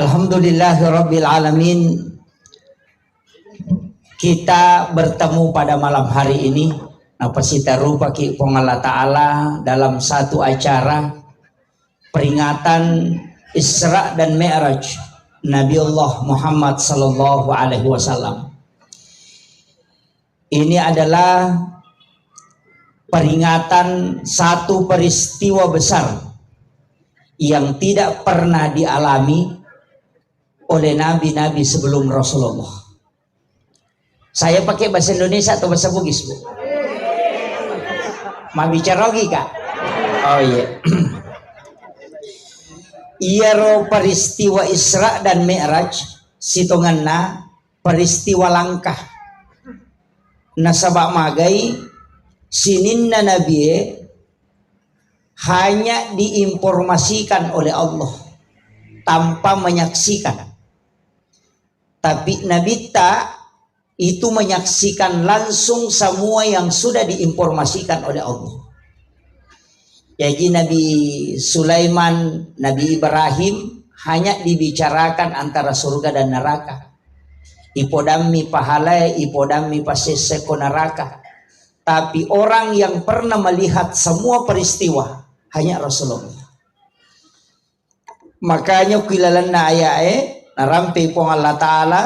Alhamdulillahirabbil alamin. Kita bertemu pada malam hari ini apa sita rupa ki Allah Ta'ala dalam satu acara peringatan Isra dan Mi'raj Nabiullah Muhammad sallallahu alaihi wasallam. Ini adalah peringatan satu peristiwa besar yang tidak pernah dialami oleh nabi-nabi sebelum Rasulullah. Saya pakai bahasa Indonesia atau bahasa Bugis, Bu? Mau bicara lagi, Kak? Oh iya. Iya ro peristiwa Isra dan Mi'raj sitonganna peristiwa langkah. Nasabak magai sininna nabi hanya diinformasikan oleh Allah tanpa menyaksikan. Tapi Nabi itu menyaksikan langsung semua yang sudah diinformasikan oleh Allah. Jadi Nabi Sulaiman, Nabi Ibrahim hanya dibicarakan antara surga dan neraka. Ipodami pahala, ipodami paseseko neraka. Tapi orang yang pernah melihat semua peristiwa hanya Rasulullah. Makanya kilalanna ayae narampi pong Allah Ta'ala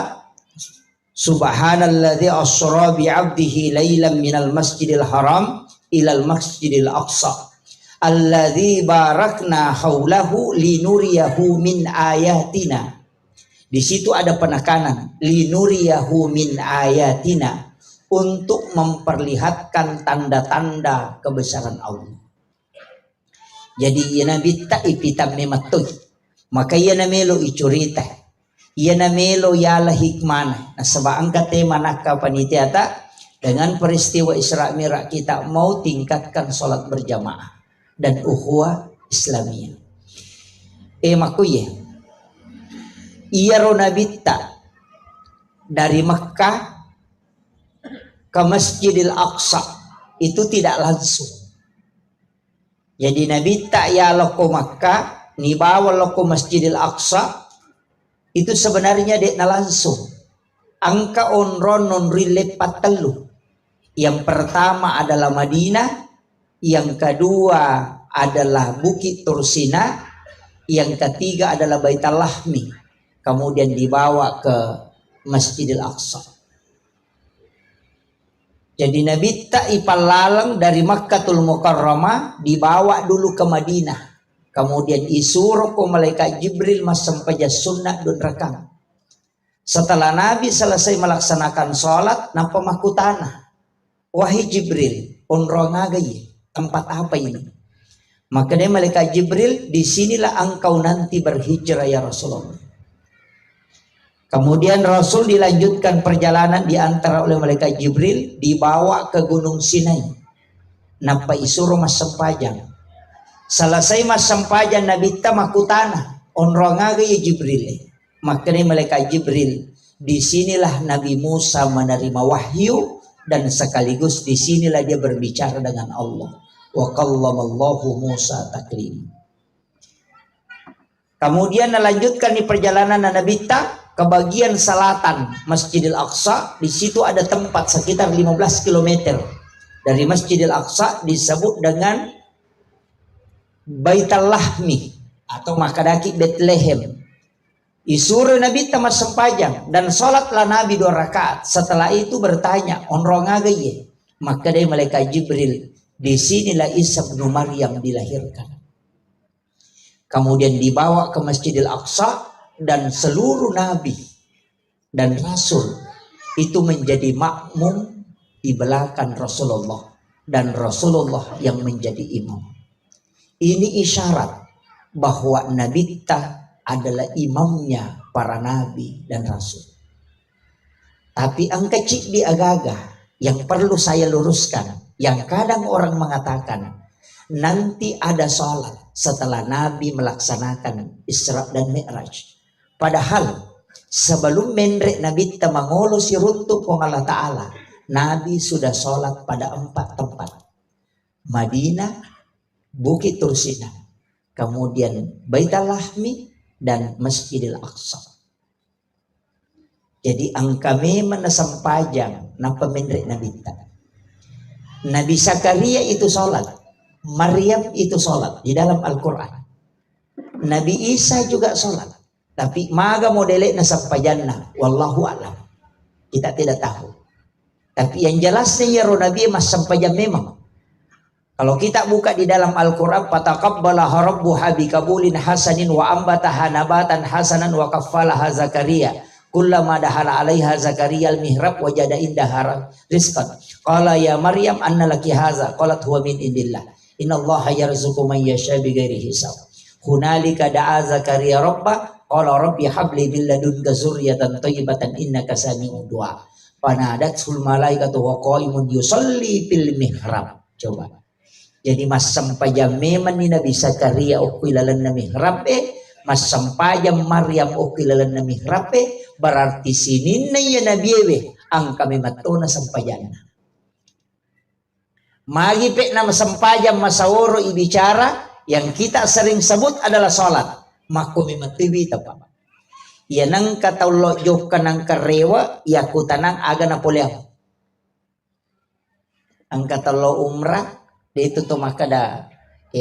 Subhanalladzi asra bi 'abdihi lailan minal masjidil haram ilal masjidil aqsa alladzi barakna haulahu linuriyahu min ayatina. Di situ ada penekanan linuriyahu min ayatina, untuk memperlihatkan tanda-tanda kebesaran Allah. Jadi ya Nabi ipitam mematuh, maka ya namelo icurita. Ia namelo yala hikmana. Nah sebab angkat tema nakka panitiata dengan peristiwa Isra Mi'raj kita mau tingkatkan sholat berjamaah dan ukhuwah Islamiyah. Makuye. Ia ronabita dari Mekkah ke Masjidil Aqsa itu tidak langsung. Jadi Nabi tak ya loko Mekkah ni bawa loko Masjidil Aqsa itu sebenarnya dek na langsung. Angka onron non rilepat telu. Yang pertama adalah Madinah, yang kedua adalah Bukit Tursina, yang ketiga adalah Baitul Lahmi. Kemudian dibawa ke Masjidil Aqsa. Jadi Nabi tak ipalalang dari Makkatul Mukarramah dibawa dulu ke Madinah. Kemudian isuruh ke malaikat Jibril masampaja sunnah dan rakam. Setelah Nabi selesai melaksanakan sholat, nampak maku tanah. Wahai Jibril, onrongagai tempat apa ini? Maka dia malaikat Jibril, disinilah engkau nanti berhijrah ya Rasulullah. Kemudian Rasul dilanjutkan perjalanan diantara oleh malaikat Jibril, dibawa ke Gunung Sinai. Nampak isuruh masampajang. Selesai mas sampajan Nabi tamaku tanah onrongaga ya Jibril. Makanya malaikat Jibril, disinilah Nabi Musa menerima wahyu dan sekaligus disinilah dia berbicara dengan Allah. Wa kallamallahu Musa taklim. Kemudian melanjutkan di perjalanan Nabi ke bagian selatan Masjidil Aqsa. Di situ ada tempat sekitar 15 km dari Masjidil Aqsa disebut dengan Baitul Lahmi atau Makadaki Bethlehem. Isuruh Nabi tamat sempajang dan sholatlah Nabi 2 rakaat. Setelah itu bertanya, onrongagaye. Maka dari malaikat Jibril, disinilah Isa bin Maryam dilahirkan. Kemudian dibawa ke Masjidil Aqsa dan seluruh Nabi dan Rasul itu menjadi makmum di belakang Rasulullah dan Rasulullah yang menjadi imam. Ini isyarat bahwa Nabi adalah imamnya para nabi dan rasul. Tapi angka cik di agaga yang perlu saya luruskan, yang kadang orang mengatakan nanti ada sholat setelah Nabi melaksanakan Isra dan Mi'raj. Padahal sebelum mendrek Nabi mangolo si runtuk kong Allah Ta'ala, Nabi sudah sholat pada 4 tempat. Madinah, Bukit Tursina, kemudian Baitul Lahmi, dan Masjidil Aqsa. Jadi angka memang nasampajang na pemendrik Nabi ta. Nabi Zakaria itu sholat, Maryam itu sholat di dalam Al-Quran. Nabi Isa juga sholat, tapi maga modelnya nasampajanna, wallahu alam. Kita tidak tahu. Tapi yang jelasnya ya Nabi mas sampajang memang. Kalau kita buka di dalam Al-Quran, fataqabbalaha rabbuha bikabulin hasanin wa ambataha nabatan hasanan wa kaffalaha Zakaria. Kullama dahala 'alaiha Zakaria al-mihrab wajada indaha rizqan. Qala ya Maryam anna laki hadza? Qalat huwa min indillah. Innallaha yarzuqu man yasha bighairi hisab. Hunalika da'a Zakaria rabbah qala rabbi habli min ladunka dzurriyyatan thayyibatan innaka sami'ud du'a. Fanadatul malaikatu wa qaimun yusalli fil mihrab. Coba. Jadi mas sampajam memang ni Nabi Zakaria ukilalan na mihrab mas sampajam Maryam ukilalan na mihrab berarti sinin na ya Nabi ang kami matuna sampajana. Magi pe na sampajam masaworo ibicara yang kita sering sebut adalah salat. Makumi matiwi tapa. Ya nang kataulo jok kanang karewa ya kutanang aga na poliam. Ang kataulo umrah de itu to makada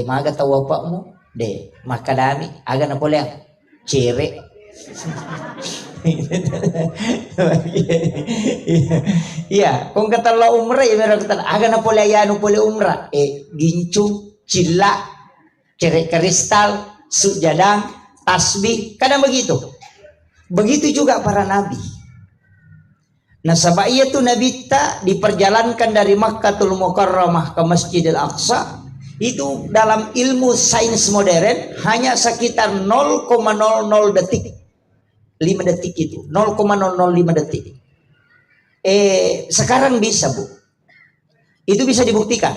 maga tahu apa mu de makadami aga na poliam cere. Iya, kung kataulo umrah ya meron kata aga na poliayano poli umrah gincung cilla cere kristal sujadang tasbih kadang begitu. Begitu juga para nabi. Nah sabaya itu Nabi ta diperjalankan dari Makkatul Mukarramah ke Masjidil Aqsa itu dalam ilmu sains modern hanya sekitar 0,00 detik 5 detik itu 0,005 detik. Sekarang bisa Bu, itu bisa dibuktikan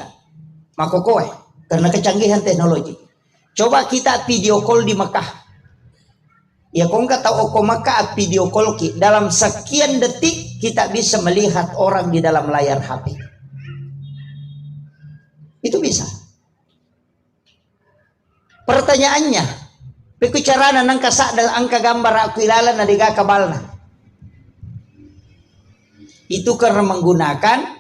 makokoe karena kecanggihan teknologi. Coba kita video call di Mekah. Ya kau nggak tahu kok maka video call dalam sekian detik kita bisa melihat orang di dalam layar HP. Itu bisa. Pertanyaannya, pekucarana nang kasak dan angka gambar aku ilalan nadiga kabalna. Itu karena menggunakan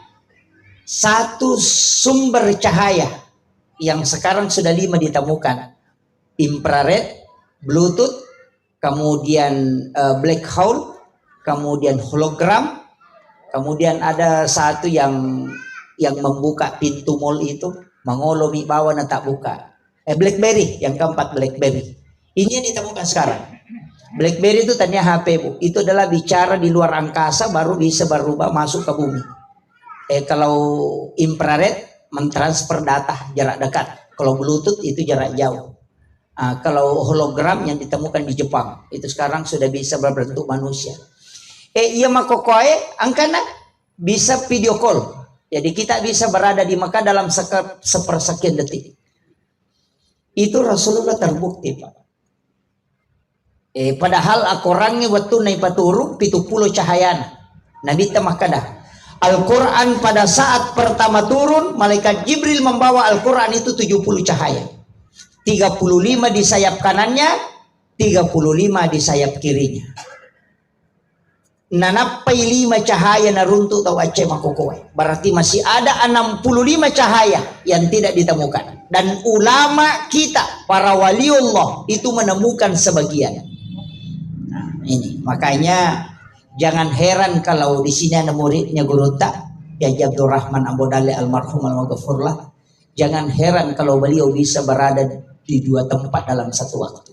satu sumber cahaya yang sekarang sudah 5 ditemukan. Infrared, Bluetooth, kemudian black hole, kemudian hologram, kemudian ada satu yang membuka pintu mall itu, mengolomi bawah na tak buka. BlackBerry, yang keempat BlackBerry. Ini yang ditemukan sekarang. BlackBerry itu tanya HP Bu, itu adalah bicara di luar angkasa baru bisa berubah masuk ke bumi. Kalau infrared mentransfer data jarak dekat, kalau Bluetooth itu jarak jauh. Kalau hologram yang ditemukan di Jepang itu sekarang sudah bisa berbentuk manusia. Iya makokoe angkana bisa video call. Jadi kita bisa berada di Mekah dalam sepersekian detik. Itu Rasulullah terbukti Pak. Padahal akorangnya waktu naik paturu 70 cahayana. Nabi temakadah. Al-Quran pada saat pertama turun malaikat Jibril membawa Al-Quran itu 70 cahaya. 35 di sayap kanannya, 35 di sayap kirinya. Nanapai 5 cahaya na runtuh tau aceh makokoe. Berarti masih ada 65 cahaya yang tidak ditemukan. Dan ulama kita, para waliullah itu menemukan sebagian. Nah, ini makanya jangan heran kalau di sini ada muridnya Guru Tak, ya Abdul Rahman Ambodale almarhum al-maghfurlah. Jangan heran kalau beliau bisa berada di 2 tempat dalam satu waktu.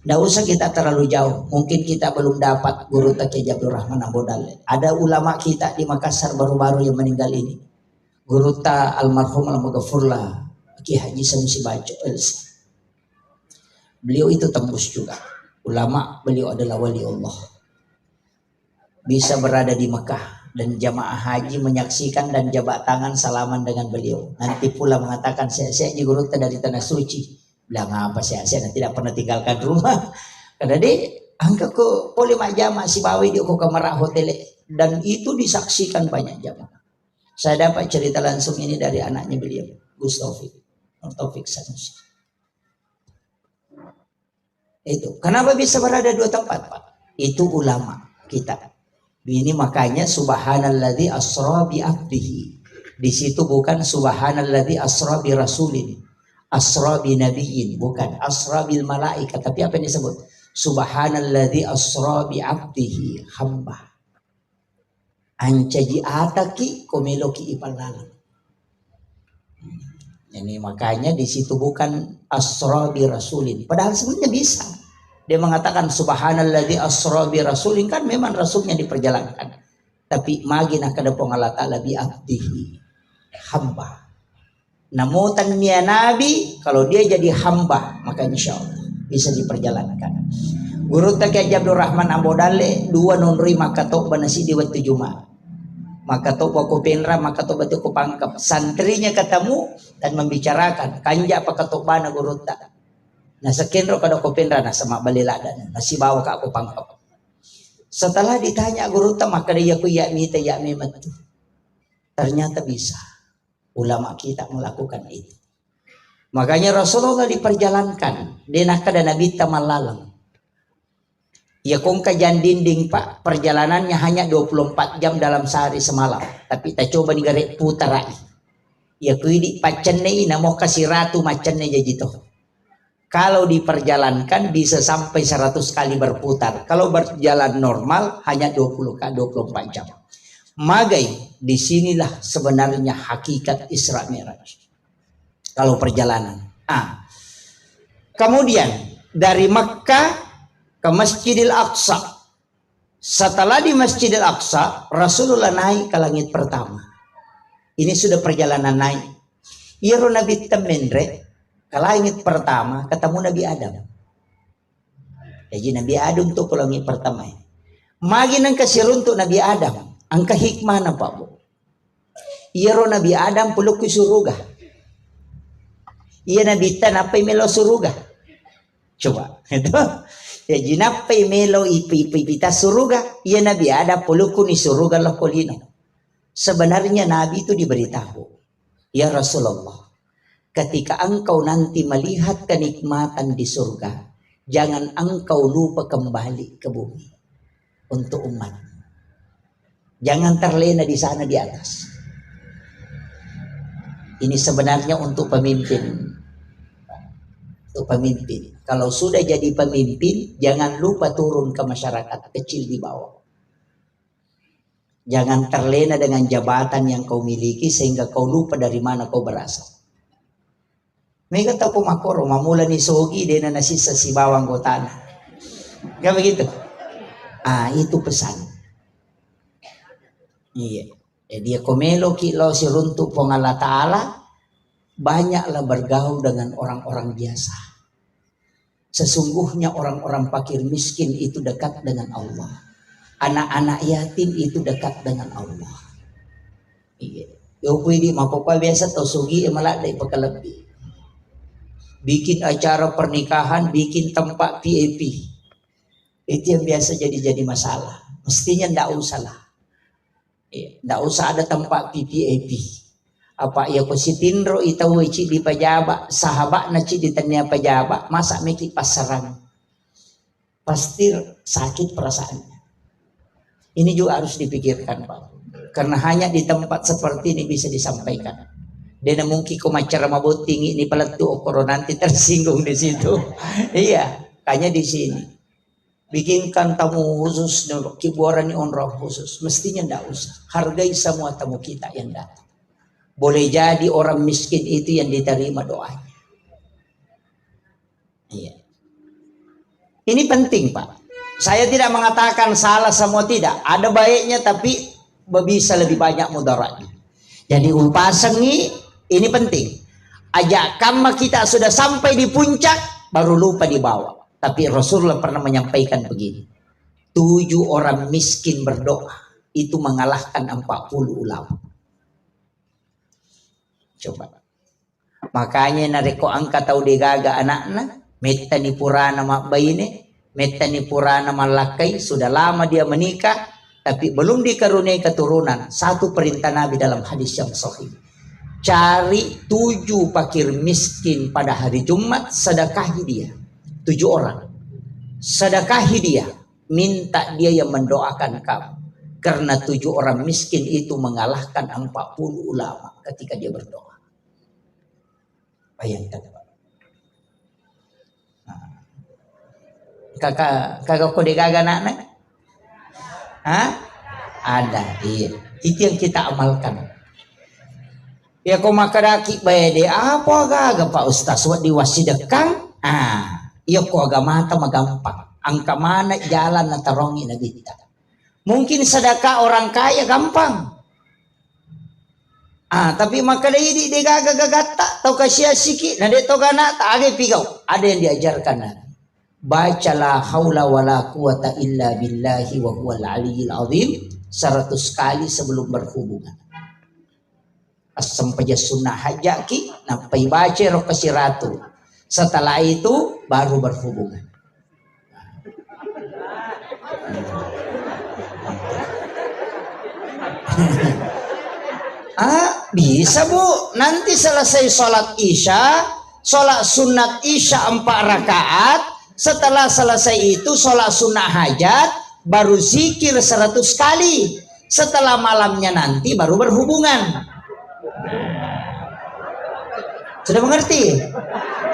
Tidak usah kita terlalu jauh. Mungkin kita belum dapat Guru Kiai Abdul Rahman Ambodale. Ada ulama kita di Makassar baru-baru yang meninggal ini. Guru almarhum al-maghfurlah Kiai Haji Sanusi Baco LC. Beliau itu tembus juga. Ulama, beliau adalah wali Allah. Bisa berada di Mekah dan jamaah haji menyaksikan dan jabat tangan salaman dengan beliau. Nanti pula mengatakan saya guru dari tanah suci. Bilang apa saya tidak pernah tinggalkan rumah. Karena dia angka ke poli mak jamaah si bawi dia ke kamar hotel dan itu disaksikan banyak jamaah. Saya dapat cerita langsung ini dari anaknya beliau, Gus Taufik Sanusi. Itu. Kenapa bisa berada dua tempat, Pak? Itu ulama kita. Ini makanya subhanalladzi asra bi abdihi. Di situ bukan subhanalladzi asra bi rasulin, asra bi nabiyyin, bukan asra bil malaikat, tapi apa yang disebut? Subhanalladzi asra bi abdihi, hamba. Ancaji ataki komeloki ipalalang. Ini makanya di situ bukan asra bi rasulin. Padahal sebenarnya bisa. Dia mengatakan subhanalladzi asra bi rasulin, kan memang rasulnya diperjalankan. Tapi magina kada Allah taala bi abdihi, hamba. Namutan mia nabi, kalau dia jadi hamba maka insyaallah bisa diperjalankan. Guru tak Abdul Rahman Ambodale dua nonri maka tok banasi di waktu Jumat. Maka tok ko penra maka tok batu ko pangkap. Santrinya ketemu dan membicarakan kanja apa ketok bana guru tak. Nah sekenro kada ko penra na sama baliladan. Nasi bawa ka ako pangkap. Setelah ditanya guru tak maka dia ku ya matu. Ternyata bisa. Ulama kita melakukan itu. Makanya Rasulullah diperjalankan. Denaka dan Nabi tamalalang. Ya kong kajan dinding Pak, perjalanannya hanya 24 jam dalam sehari semalam. Tapi kita coba digarek putarai. Ya kuidi pacenne namo kasih ratu macenne jajito. Kalau diperjalankan bisa sampai 100 kali berputar. Kalau berjalan normal hanya 24 jam. Magai, disinilah sebenarnya hakikat Isra Mi'raj. Kalau perjalanan. Kemudian dari Mekkah ke Masjidil Aqsa. Setelah di Masjidil Aqsa, Rasulullah naik ke langit pertama. Ini sudah perjalanan naik. Iro Nabi temendre ke langit pertama ketemu Nabi Adam. Jadi Nabi Adam tuh ke langit pertama. Magi nang kasih untuk Nabi Adam. Angka hikmah na Pak Bu. Iro Nabi Adam peluk ke surga. Iya Nabi Tan apa melo surga. Coba. Itu. Ya jinapai melo ipita suruga. Ya Nabi ada puluku ni suruga lah kolino. Sebenarnya Nabi itu diberitahu. Ya Rasulullah. Ketika engkau nanti melihat kenikmatan di surga. Jangan engkau lupa kembali ke bumi. Untuk umat. Jangan terlena di sana di atas. Ini sebenarnya untuk pemimpin. Untuk pemimpin. Kalau sudah jadi pemimpin, jangan lupa turun ke masyarakat kecil di bawah. Jangan terlena dengan jabatan yang kau miliki sehingga kau lupa dari mana kau berasal. Mereka tahu makoro, mamula ni sogi dia nasisa si bawang kotana. Gak begitu? Itu pesan. Iya. Dia komelo kilo si runtuk pong Allah Ta'ala. Banyaklah bergaul dengan orang-orang biasa. Sesungguhnya orang-orang fakir miskin itu dekat dengan Allah. Anak-anak yatim itu dekat dengan Allah. Iya. Yo pwede makopa biasa to sugi malak dai pakalabi. Bikin acara pernikahan, bikin tempat VIP. Itu yang biasa jadi masalah. Mestinya ndak usah lah. Iya, ndak usah ada tempat VIP. Apa ya ko si tinro itaw ci di pajaba sahabat na ci ditanya pajaba masa meki pasaran pasti sakit perasaannya. Ini juga harus dipikirkan Pak, karena hanya di tempat seperti ini bisa disampaikan. Dia mungkin ko macara mabot tinggi ini paletu okoro nanti tersinggung di situ. Iya, kayaknya di sini bikinkan tamu khusus kibuaran ni onroh khusus, mestinya ndak usah. Hargai semua tamu kita yang datang. Boleh jadi orang miskin itu yang diterima doanya. Iya. Ini penting Pak. Saya tidak mengatakan salah semua, tidak. Ada baiknya tapi bisa lebih banyak mudaratnya. Jadi upasang ini penting. Ajakan kita sudah sampai di puncak baru lupa di bawah. Tapi Rasulullah pernah menyampaikan begini. 7 orang miskin berdoa itu mengalahkan 40 ulama. Coba. Makanya nareko angka tahu digaga anaknya, metta ni purana mak bayine, metta ni purana malakai, sudah lama dia menikah tapi belum dikaruniai keturunan. Satu perintah Nabi dalam hadis yang sahih. Cari 7 fakir miskin pada hari Jumat, sedekahi dia. 7 orang. sedekahi dia, minta dia yang mendoakan kamu. Karena 7 orang miskin itu mengalahkan 40 ulama ketika dia berdoa. Bayangkan Pak. Kakak kode kagak nak? Hah? Ada, iya. Itu yang kita amalkan. Ya kau makadaki bayade apa kagak Pak Ustaz wa diwasidekang? Ya kau agak mata magampang. Angka mana jalan natarongi na bita. Mungkin sedekah orang kaya gampang. Tapi maka di gagata tau kasih siki na de to gana ta age pigau. Ada yang diajarkan na. Bacalah haula wala quwata illa billahi wa huwal aliyil azim 100 kali sebelum berhubungan. Sampai sunnah hajaki nampai baca roh kasih ratu. Setelah itu baru berhubungan. Bisa Bu. Nanti selesai sholat isya, sholat sunat isya 4 rakaat. Setelah selesai itu sholat sunnah hajat, baru zikir 100 kali. Setelah malamnya nanti baru berhubungan. Sudah mengerti?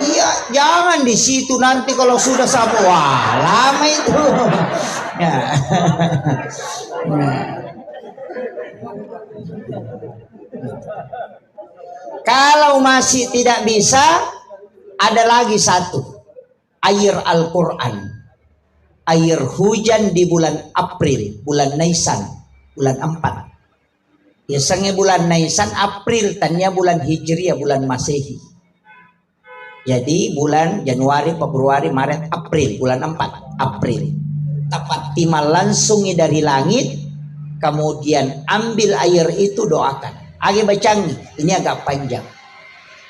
Iya, jangan di situ nanti kalau sudah sampai wah lama itu. Ya. Kalau masih tidak bisa, ada lagi satu, air Al-Quran, air hujan di bulan April, bulan Nisan, bulan 4. Biasanya bulan Nisan, April, tanya bulan Hijriah, bulan Masehi. Jadi bulan Januari, Februari, Maret, April, bulan 4, April. Tepat timal langsung dari langit, kemudian ambil air itu doakan. Agi bacangi, ini agak panjang.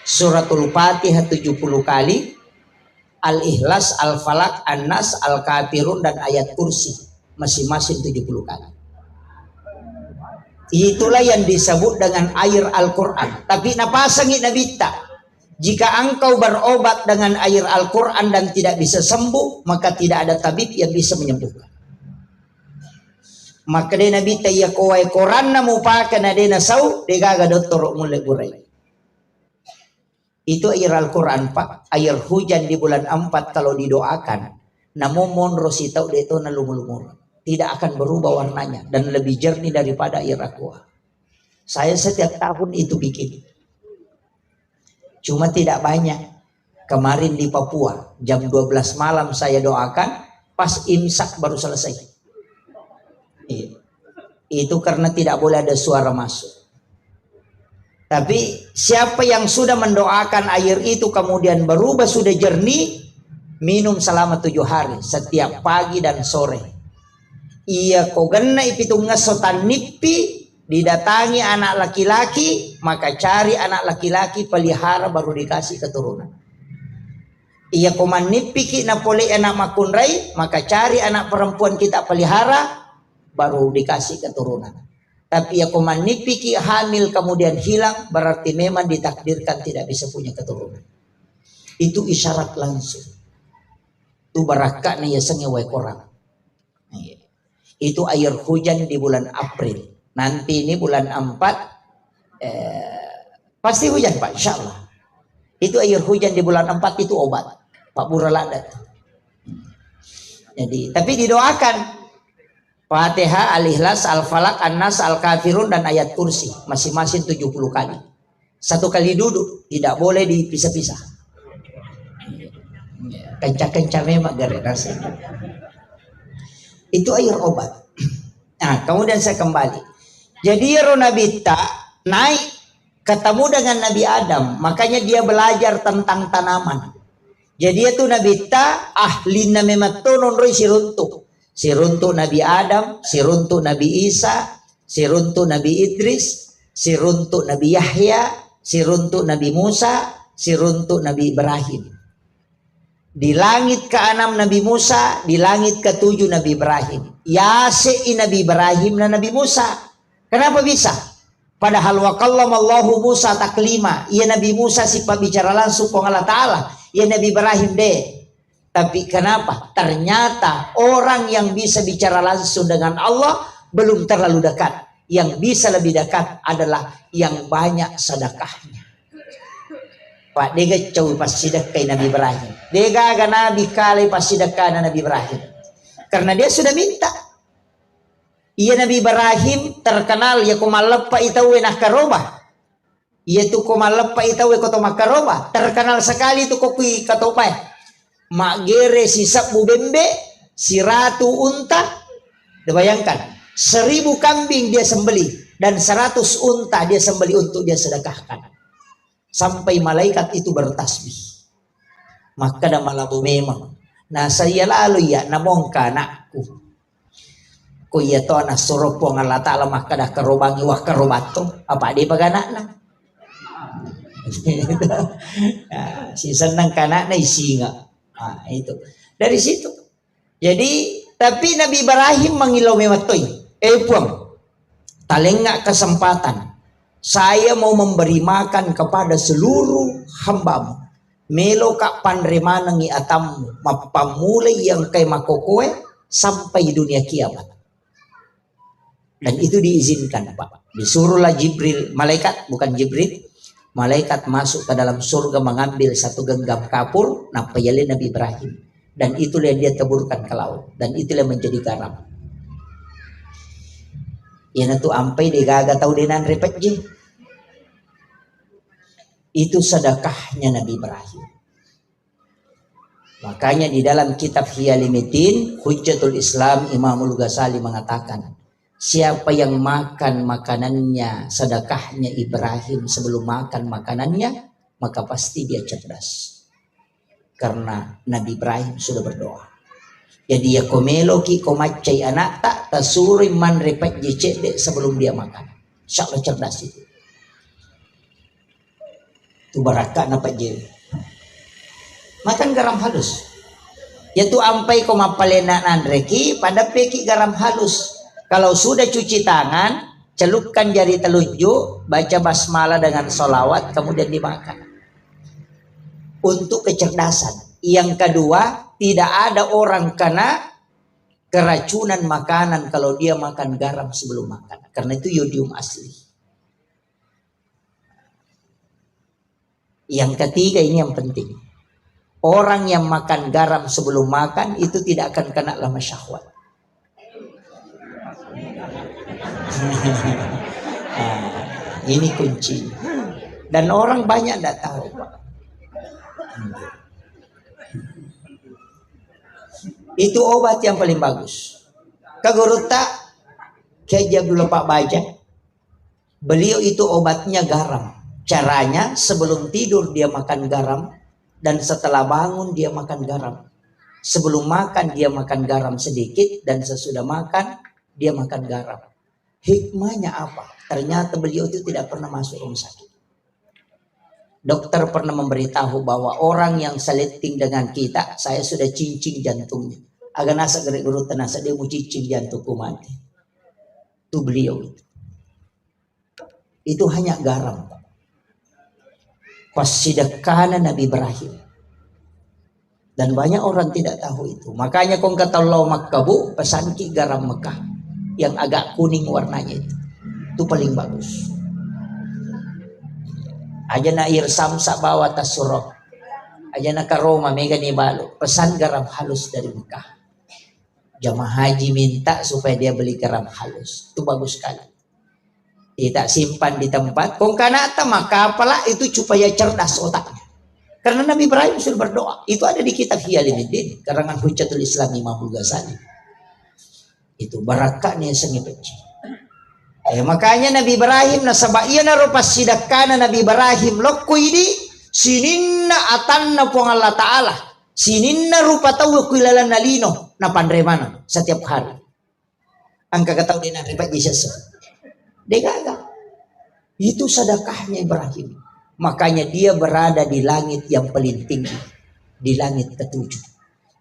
Suratul Fatihah 70 kali, Al-Ikhlas, Al-Falak, An-Nas, Al-Kafirun, dan ayat kursi. Masing-masing 70 kali. Itulah yang disebut dengan air Al-Quran. Tapi napasangi nabita. Jika engkau berobat dengan air Al-Quran dan tidak bisa sembuh, maka tidak ada tabib yang bisa menyembuhkan. Maka dia nabita ya kawai Quran na mupakan na dia nasau, dia gaga doktor mulai burai. Itu air Al-Quran Pak. Air hujan di bulan 4 kalau didoakan. Namun monros itu dia itu nalumulumur. Tidak akan berubah warnanya dan lebih jernih daripada air aqua. Saya setiap tahun itu bikin. Cuma tidak banyak. Kemarin di Papua jam 12 malam saya doakan, pas imsak baru selesai. Itu karena tidak boleh ada suara masuk. Tapi siapa yang sudah mendoakan air itu kemudian berubah sudah jernih, minum selama 7 hari setiap pagi dan sore. Iya kau gana ipitung ngasotan nipi, didatangi anak laki-laki, maka cari anak laki-laki pelihara baru dikasih keturunan. Iya kau manipi ki napole anak makunrai, maka cari anak perempuan kita pelihara baru dikasih keturunan. Tapi ya kau manipi ki hamil kemudian hilang, berarti memang ditakdirkan tidak bisa punya keturunan. Itu isyarat langsung. Itu barakah nih ya sengewai korang. Itu air hujan di bulan April. Nanti ini bulan 4 pasti hujan Pak, insya Allah. Itu air hujan di bulan 4 itu obat Pak Buraladat. Jadi tapi didoakan Fatihah, Al-Ikhlas, Al-Falak, An-Nas, Al-Kafirun, dan ayat kursi masing-masing 70 kali. 1 kali duduk, tidak boleh dipisah-pisah. Kencang-kencang memang gara rasanya. Itu air obat. Nah, kemudian saya kembali. Jadi Ronabita naik ketemu dengan Nabi Adam, makanya dia belajar tentang tanaman. Jadi itu Nabita ahli memang tonon roi siruntuk Nabi Adam, siruntuk Nabi Isa, siruntuk Nabi Idris, siruntuk Nabi Yahya, siruntuk Nabi Musa, siruntuk Nabi Ibrahim. Di langit ke-6 Nabi Musa, di langit ke-7 Nabi Ibrahim. Yasi'i Nabi Ibrahim dan Nabi Musa. Kenapa bisa? Padahal wa kallamallahu Musa taklima. Ya Nabi Musa sifat bicara langsung dengan Allah Ta'ala. Ya Nabi Ibrahim deh. Tapi kenapa? Ternyata orang yang bisa bicara langsung dengan Allah belum terlalu dekat. Yang bisa lebih dekat adalah yang banyak sedekahnya. Pak dega cow pas sedekah Nabi Ibrahim. Dega aga Nabi kali pas sedekah Nabi Ibrahim. Karena dia sudah minta. Ia Nabi Ibrahim terkenal ya kumalepa itawe nakaroba. Ia tu kumalepa itawe koto makaroba. Terkenal sekali tu kopi katopai. Magere si sabu bembe, si ratu unta. Bayangkan, 1000 kambing dia sembeli dan 100 unta dia sembeli untuk dia sedekahkan. Sampai malaikat itu bertasbih. Maka dah malabu memang. Nah saya lalu ya namongka anakku. Ko iya to anak soropo Allah Ta'ala maka dah kerobangi wah kerobato. Apa dia baganakna? Nah, si senang kanakna isi enggak. Nah, itu dari situ. Jadi tapi Nabi Ibrahim mengilau mematoy. Puang, talengak kesempatan. Saya mau memberi makan kepada seluruh hambamu. Melo kak pandremanangi atammu. Mapamulai yang kay makokoe sampai dunia kiamat. Dan itu diizinkan Pak. Disuruhlah Jibril, malaikat bukan Jibril. Malaikat masuk ke dalam surga mengambil satu genggam kapur. Nah payalin Nabi Ibrahim. Dan itulah yang dia taburkan ke laut. Dan itulah yang menjadi garam. Yana tu ampai dia gaga tahu denan repet je. Itu sedekahnya Nabi Ibrahim. Makanya di dalam kitab Hiyalimuddin Hujjatul Islam Imamul Ghazali mengatakan, siapa yang makan makanannya sedekahnya Ibrahim sebelum makan makanannya, maka pasti dia cerdas. Karena Nabi Ibrahim sudah berdoa. Jadi ya komelo ki komacai anak tak tasuri man repet jecek sebelum dia makan. Insyaallah cerdas itu. Tu barakat napa je. Makan garam halus. Ya tu ampai komapalena nandreki pada peki garam halus. Kalau sudah cuci tangan, celupkan jari telunjuk, baca basmalah dengan solawat, kemudian dimakan. Untuk kecerdasan. Yang kedua, tidak ada orang kena keracunan makanan kalau dia makan garam sebelum makan. Karena itu yodium asli. Yang ketiga ini yang penting. Orang yang makan garam sebelum makan itu tidak akan kena lama syahwat. Nah, ini kunci. Dan orang banyak tidak tahu Pak. Itu obat yang paling bagus. Kaguruta kejab dulu Pak Baja. Beliau itu obatnya garam. Caranya sebelum tidur dia makan garam. Dan setelah bangun dia makan garam. Sebelum makan dia makan garam sedikit. Dan sesudah makan dia makan garam. Hikmahnya apa? Ternyata beliau itu tidak pernah masuk rumah sakit. Dokter pernah memberitahu bahwa orang yang seleting dengan kita, saya sudah cincin jantungnya. Agak nasa gerak guru tenasa dia mau cincin jantungku mati. Itu beliau itu. Itu hanya garam. Pas sedekahnya Nabi Ibrahim. Dan banyak orang tidak tahu itu. Makanya kong kata Allah Makkabu pesan ki garam Mekah yang agak kuning warnanya itu. Itu paling bagus. Aja na air samsa bawa tasurok. Aja na karoma mega ni balo. Pesan garam halus dari Mekah. Jamaah haji minta supaya dia beli garam halus. Itu bagus sekali. Tidak simpan di tempat. Kong kanata maka apalah itu supaya cerdas otaknya. Karena Nabi Ibrahim sudah berdoa. Itu ada di kitab Hiyalimuddin. Karangan Hujjatul Islam Imamul Ghazali. Itu barakatnya sangat kecil. Makanya Nabi Ibrahim nasaba iya na rupas sidakana Nabi Ibrahim lokku ini sininna atanna pong Allah Ta'ala sininna rupa tahu kuilalan nalino na pandremana setiap hari angka kataw din na ribat Jesus degaga itu sedekahnya Ibrahim makanya dia berada di langit yang paling tinggi di langit ketujuh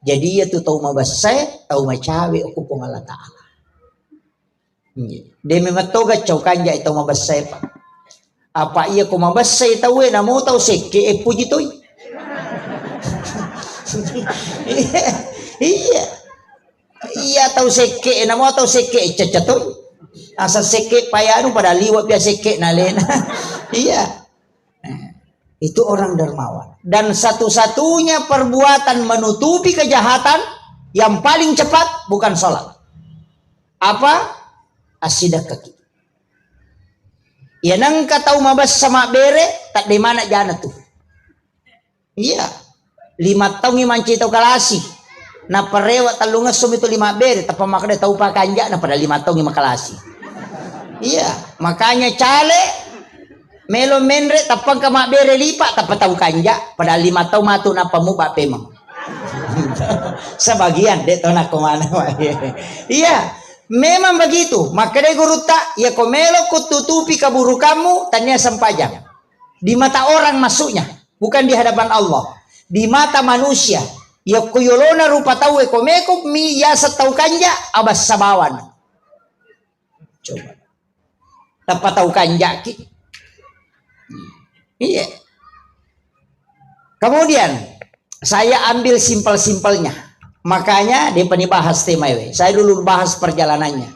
jadi ia tu tahu mabasay tahu macawe aku pong Allah Ta'ala. Dia mematoga chow kanya ito mabasay pa. Apa iya ko mabasay tawe na mo taw sik ke puji toy. Iya. Iya tahu seke namo tahu seke cecetun. Asa seke payanu pada liwat biasa seke nalena. Iya. Itu orang dermawan. Dan satu-satunya perbuatan menutupi kejahatan yang paling cepat bukan sholat. Apa? Asidah kaki. Ya nangka tahu mabas sama bere tak di mana jana tuh. Iya. 5 tahun manci tahu kalasi. Na parewa talunga sum itu 5 bere tapi makanya tahu pakanja na pada 5 tahun makalasi. Iya, makanya cale melo menre tapang ka bere lipa tapi tahu kanja pada 5 tahun matu na pamuba pemang. Sebagian dek tahu nak kemana. Iya. Memang begitu. Maka dari guru tak ya komelo kututupi keburukanmu tanya sempajang. Di mata orang masuknya, bukan di hadapan Allah. Di mata manusia, ya kuyolona rupa tahu ekomeko mi ya setau kanja abas sabawan. Coba. Dapat tahu kanja ki. Iya. Kemudian saya ambil simpel-simpelnya. Makanya dia bahas tema ini. Saya dulu bahas perjalanannya.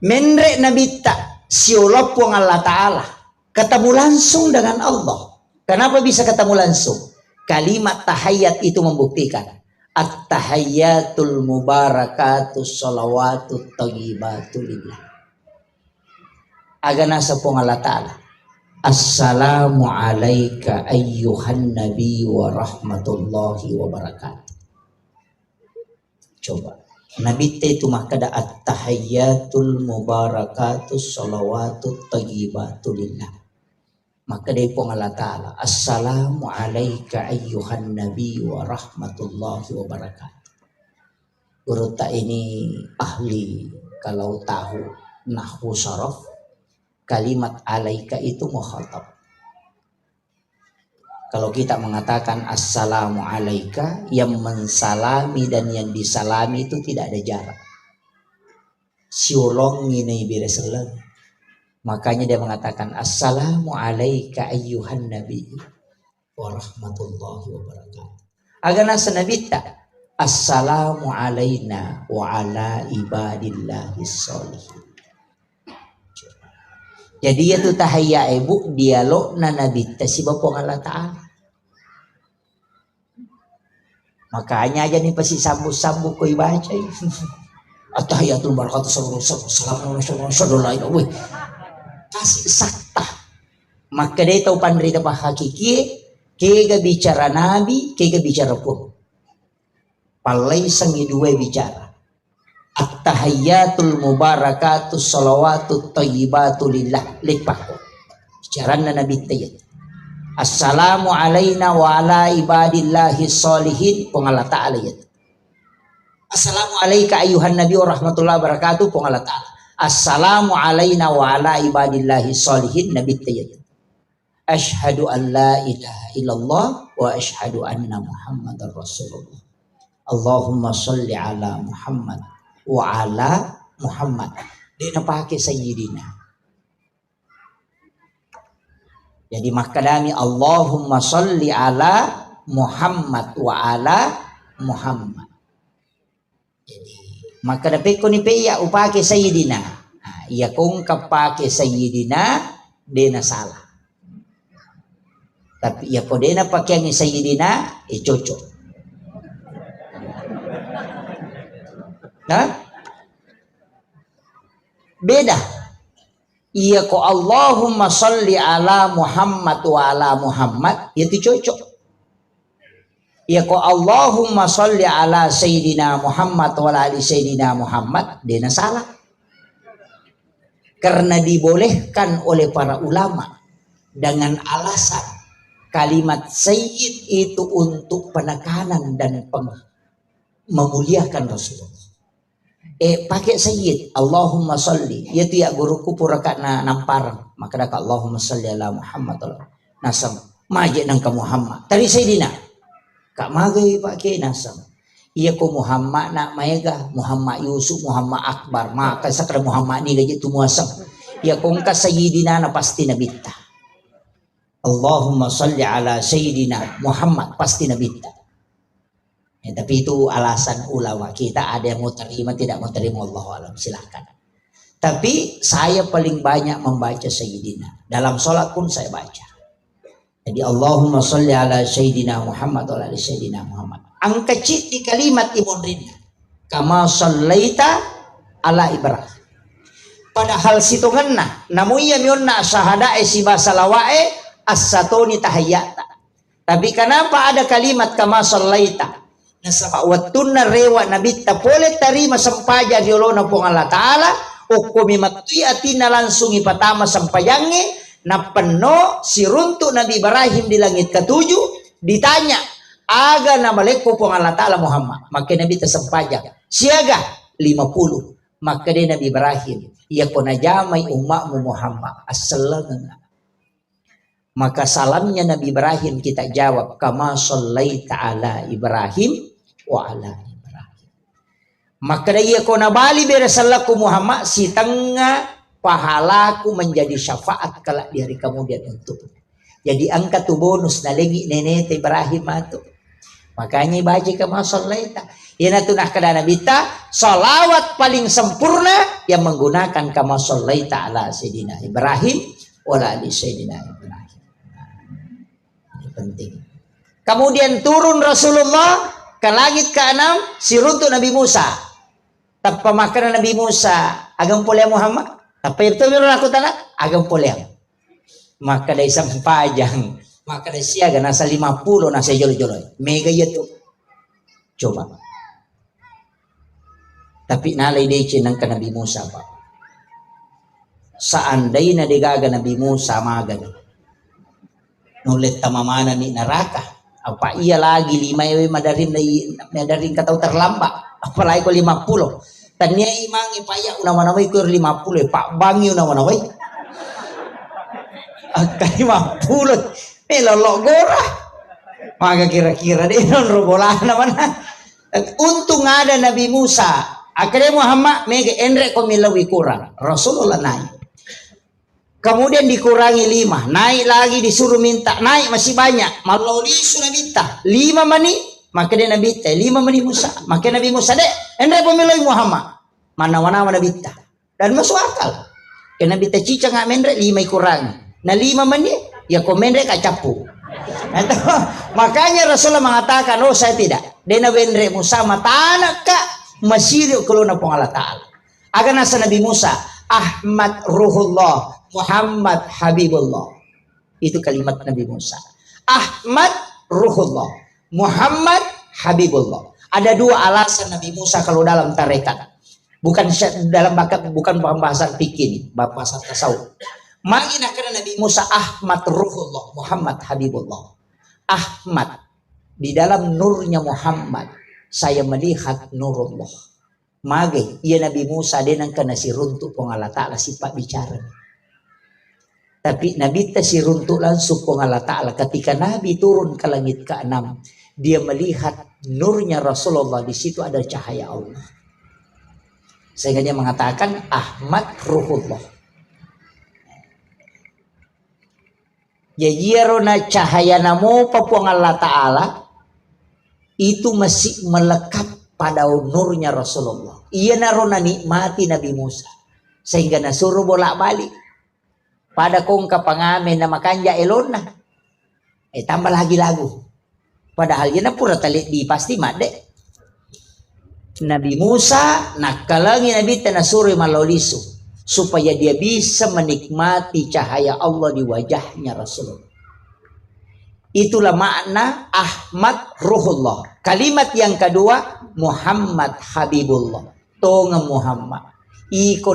Menre Nabi tak siolopong Allah Ta'ala. Ketemu langsung dengan Allah. Kenapa bisa ketemu langsung? Kalimat tahiyat itu membuktikan. At-tahayyatul mubarakatus salawatut thayyibatu lillah. Agana sapong Allah Ta'ala. Assalamu alayka ayyuhan nabi wa rahmatullahi wa barakatuh. Coba. Nabi itu makada at-tahayyatul mubarakatus salawatut thayyibatu lillah. Maka dari pun Allah Ta'ala. Assalamu alayka ayyuhan nabi wa rahmatullahi wa barakatuh. Guru tak ini ahli kalau tahu nahwu syaraf. Kalimat alaika itu mukhatab. Kalau kita mengatakan assalamu alaika, yang mensalami dan yang disalami itu tidak ada jarak. Siulong ini bireselan. Makanya dia mengatakan assalamu alaika ayyuhan nabi wa rahmatullahi wa barakatuh. Agana sanabita assalamu alaina wa ala ibadillahis sholihin. Jadi itu tahayya ibu dialog na nabi si bapong Allah Ta'ala. Makanya aja nih pasti sambu-sambu ko ibaca. At-tahiyatul barakatuh sallallahu alaihi wasallam. Kasih sakta. Maka dia tahu pandrita pa hakiki kega bicara nabi, kega bicara pun. Palai sangi dua bicara. At-tahayyatul mubarakatus salawatut thayyibatu lillah lipako. Bicarana Nabi tayyib. Assalamu alayna wa ala ibadillahi sholihin pengala ta'ala yat. Assalamu alayka ayuhan nabi wa rahmatullahi wabarakatuh pengala ta'ala. Assalamu alayna wa ala ibadillahi sholihin Nabi tayyib. Ashhadu an la ilaha illallah wa ashhadu anna muhammadar rasulullah. Allahumma salli ala Muhammad wa ala Muhammad. Dia pakai sayyidina. Jadi makadami Allahumma salli ala Muhammad wa ala Muhammad. Jadi maka dapat ko ni peya upake sayyidina. Iya kung kapake sayyidina dena salah. Tapi ya ko dena pakai ni sayyidina cocok. Nah, beda. Iya ko Allahumma salli ala Muhammad wa ala Muhammad itu cocok. Iya ko Allahumma salli ala Sayyidina Muhammad wa ala Sayyidina Muhammad dena salah. Karena dibolehkan oleh para ulama dengan alasan kalimat Sayyid itu untuk penekanan dan memuliakan Rasulullah. Pakai sayyid Allahumma salli yaitu ya guruku purakat na nampar maka dak Allahumma salli ala Muhammad nasam majid nang ka Muhammad tadi sayyidina kak magai pakai nasam iya ko Muhammad nak mayaga Muhammad Yusuf Muhammad Akbar maka sakra Muhammad ni gaji tumuasam iya ko ka sayyidina na pasti nabita Allahumma salli ala sayyidina Muhammad pasti nabita Tapi itu alasan ulama kita, ada yang mau terima tidak mau terima, Allahu a'lam, silakan. Tapi saya paling banyak membaca Sayyidina. Dalam sholat pun saya baca. Jadi Allahumma sholli ala Sayyidina Muhammad wa ala Sayyidina Muhammad. Ang kecil di kalimat Ibn Rina. Kama shallaita ala Ibrahim. Padahal situ ngena. Namun iya mionna syahadae si basalawae as-satoni tahayyata. Tapi kenapa ada kalimat kama shallaita? Nasaba wattunna rewa nabitta pole tarima sampaja diolona pong Allah Ta'ala. Ukumi matuyatina langsung ipatama sampayange na penuh si runtuk Nabi Ibrahim di langit ketujuh. Ditanya aga na maleko pong Allah Ta'ala Muhammad, maka Nabi tersempajang siaga 50. Maka dia Nabi Ibrahim ia kona jamai umatmu Muhammad as-salamna. Maka salamnya Nabi Ibrahim kita jawab kama shallaita ala Ibrahim wa ala Ibrahim. Maka dia kona bali berasallaku Muhammad si tengah pahalaku menjadi syafaat kelak di hari kemudian untuk. Jadi angkat tu bonus na lagi nenek Ibrahim itu. Makanya baca kama shallaita. Yana tunah kada nabita salawat paling sempurna yang menggunakan kama shallaita ala Sayyidina Ibrahim wala ali Sayyidina Ibrahim. Ini penting. Kemudian turun Rasulullah ke langit ke-6 si runtuk Nabi Musa. Tanpa makanan Nabi Musa agam polem Muhammad. Tapi itu biar aku tanah agam polem. Maka dari sampajang, maka dari siaga nasa 50 nasa jolo-jolo. Mega itu. Coba. Tapi nalai dece nang ka Nabi Musa Pak. Seandainya digaga Nabi Musa magan. Nulit tamamana ni neraka. Apa iya lagi 5 madarin katau terlambat. Apalagi ko 50. Tanya imangi paya una-wanaway ko 50. Pak bangi una-wanaway. Angka 50. Lolok gora. Maka kira-kira dia non robolah naman. Untung ada Nabi Musa. Akhirnya Muhammad mega enrek ko milawi kurang. Rasulullah naik. Kemudian dikurangi 5. Naik lagi disuruh minta. Naik masih banyak. Maloli sudah minta 5 menit. Maka dia Nabi Musa 5 menit Musa. Maka Nabi Musa dek enrek ko milawi Muhammad. Mana-mana Nabi ta. Dan masuk akal. Kena Nabi ta cica ngak menrek 5 kurang. Nah 5 menit ya ko menrek kacapu. Makanya Rasulullah mengatakan oh saya tidak. Dena wenrek Musa matana ka masyiru keluna pong Allah Ta'ala. Agar nasa Nabi Musa Ahmad Ruhullah Muhammad Habibullah. Itu kalimat Nabi Musa. Ahmad Ruhullah Muhammad Habibullah. Ada 2 alasan Nabi Musa kalau dalam tarekat. Bukan dalam bukan pembahasan fikih, bahasan tasawuf. Magina karena Nabi Musa Ahmad Ruhullah Muhammad Habibullah. Ahmad di dalam nurnya Muhammad saya melihat nurullah. Mage ia Nabi Musa denang kana si runtuk pong Allah Ta'ala sifat bicara. Tapi Nabi ta si runtuk langsung pong Allah Ta'ala ketika Nabi turun ke langit ke-6 dia melihat nurnya Rasulullah, di situ ada cahaya Allah. Sehingga dia mengatakan Ahmad Ruhullah. Jadi rona cahaya namo papuang Allah Ta'ala itu masih melekat pada nurnya Rasulullah. Ia narona nikmati Nabi Musa. Sehingga nasuruh bolak-balik. Pada kong kapangamen na makanja elona. Tambah lagi lagu. Padahal yana pura tali di pasti made. Nabi Musa nakalangi Nabi tanasuri malolisu supaya dia bisa menikmati cahaya Allah di wajahnya Rasulullah. Itulah makna Ahmad Ruhullah. Kalimat yang kedua Muhammad Habibullah. Tonga Muhammad. Iko